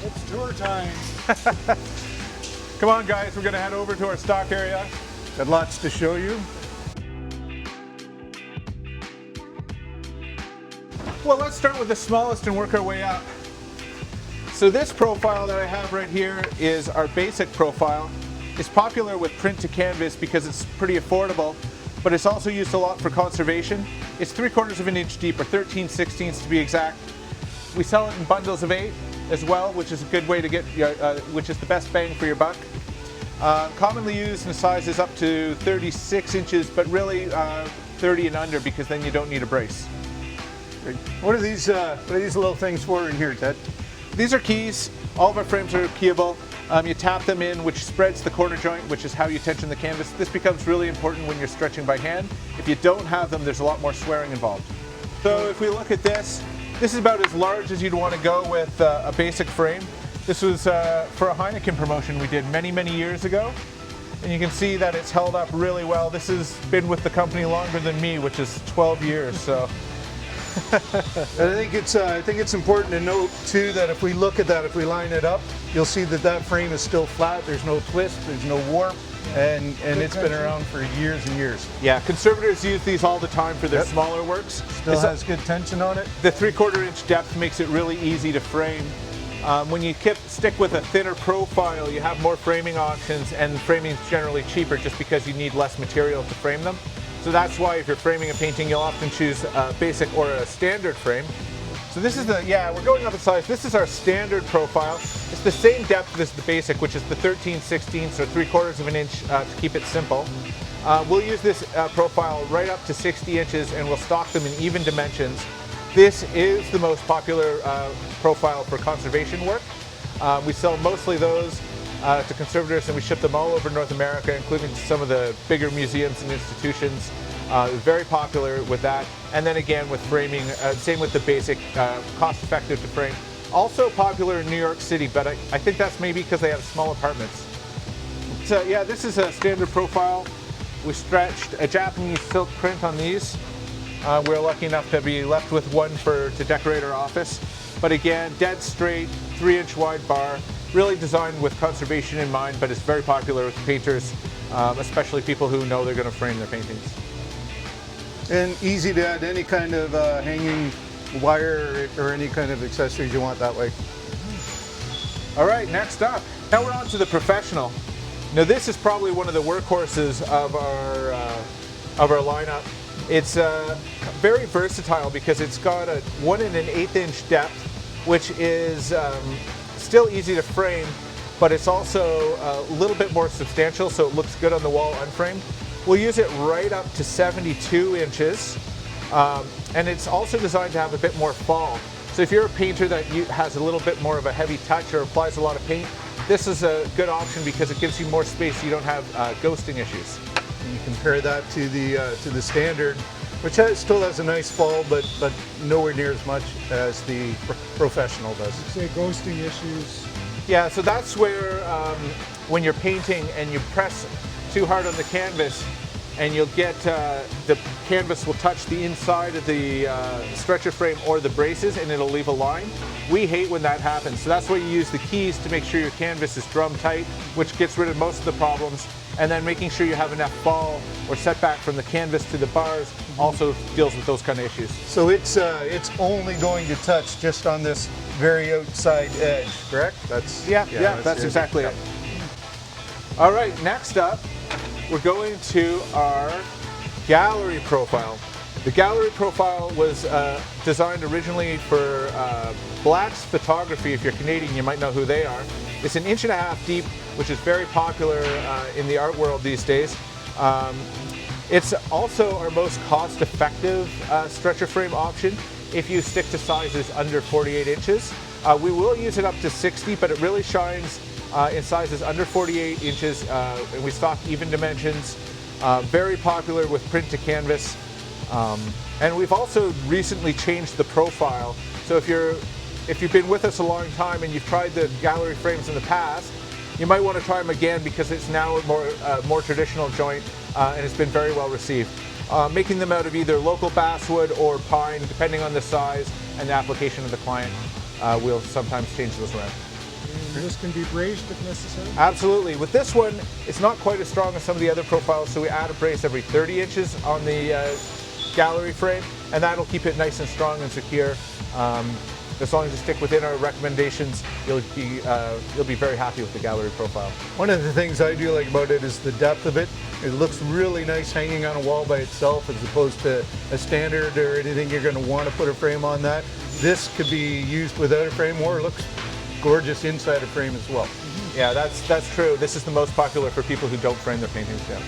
It's tour time. Come on guys, we're gonna head over to our stock area. Got lots to show you. Well, let's start with the smallest and work our way up. So this profile that I have right here is our basic profile. It's popular with print to canvas because it's pretty affordable, but it's also used a lot for conservation. It's 3/4 of an inch deep, or 13/16 to be exact. We sell it in bundles of 8 as well, which is a good way to get, which is the best bang for your buck. Commonly used in sizes up to 36 inches, but really 30 and under, because then you don't need a brace. What are these little things for in here, Ted? These are keys. All of our frames are keyable. You tap them in, which spreads the corner joint, which is how you tension the canvas. This becomes really important when you're stretching by hand. If you don't have them, there's a lot more swearing involved. So if we look at this is about as large as you'd want to go with a basic frame. This was for a Heineken promotion we did many, many years ago. And you can see that it's held up really well. This has been with the company longer than me, which is 12 years. So. I think it's important to note too that if we look at that, if we line it up, you'll see that that frame is still flat. There's no twist, there's no warp, and it's been around for years and years. Yeah, conservators use these all the time for their smaller works. Still has good tension on it. The 3/4 inch depth makes it really easy to frame. When you stick with a thinner profile, you have more framing options, and framing is generally cheaper just because you need less material to frame them. So that's why if you're framing a painting, you'll often choose a basic or a standard frame. So this is we're going up in size. This is our standard profile. It's the same depth as the basic, which is the 13/16, or 3/4 of an inch to keep it simple. We'll use this profile right up to 60 inches, and we'll stock them in even dimensions. This is the most popular profile for conservation work. We sell mostly those to conservators, and we ship them all over North America, including to some of the bigger museums and institutions. Very popular with that. And then again with framing, same with the basic, cost effective to frame. Also popular in New York City, but I think that's maybe because they have small apartments. So yeah, this is a standard profile. We stretched a Japanese silk print on these. We're lucky enough to be left with one to decorate our office. But again, dead straight, 3-inch wide bar. Really designed with conservation in mind, but it's very popular with painters, especially people who know they're going to frame their paintings. And easy to add any kind of hanging wire or any kind of accessories you want that way. All right, next up. Now we're on to the professional. Now this is probably one of the workhorses of our lineup. It's very versatile because it's got a 1 1/8 inch depth, which is still easy to frame, but it's also a little bit more substantial, so it looks good on the wall unframed. We'll use it right up to 72 inches, and it's also designed to have a bit more fall. So if you're a painter that has a little bit more of a heavy touch or applies a lot of paint, this is a good option because it gives you more space so you don't have ghosting issues. And you compare that to the standard, which still has a nice fall, but nowhere near as much as the professional does. You say ghosting issues. Yeah, so that's where when you're painting and you press too hard on the canvas, and you'll get the canvas will touch the inside of the stretcher frame or the braces, and it'll leave a line. We hate when that happens, so that's why you use the keys to make sure your canvas is drum tight, which gets rid of most of the problems. And then making sure you have enough fall or setback from the canvas to the bars also deals with those kind of issues. So it's only going to touch just on this very outside edge, correct? That's that's exactly it. All right, next up, we're going to our gallery profile. The gallery profile was designed originally for Black's Photography. If you're Canadian, you might know who they are. It's 1.5 inches deep, which is very popular in the art world these days. It's also our most cost-effective stretcher frame option if you stick to sizes under 48 inches. We will use it up to 60, but it really shines in sizes under 48 inches, and we stock even dimensions. Very popular with print to canvas. And we've also recently changed the profile. So if you've been with us a long time and you've tried the gallery frames in the past, you might want to try them again because it's now a more traditional joint, and it's been very well received. Making them out of either local basswood or pine, depending on the size and the application of the client. We'll sometimes change those around. And this can be brazed if necessary. Absolutely. With this one, it's not quite as strong as some of the other profiles, so we add a brace every 30 inches on the gallery frame, and that'll keep it nice and strong and secure. As long as you stick within our recommendations, you'll be very happy with the gallery profile. One of the things I do like about it is the depth of it. It looks really nice hanging on a wall by itself as opposed to a standard or anything you're going to want to put a frame on that. This could be used without a frame or looks gorgeous inside a frame as well. Yeah, that's true. This is the most popular for people who don't frame their paintings yet.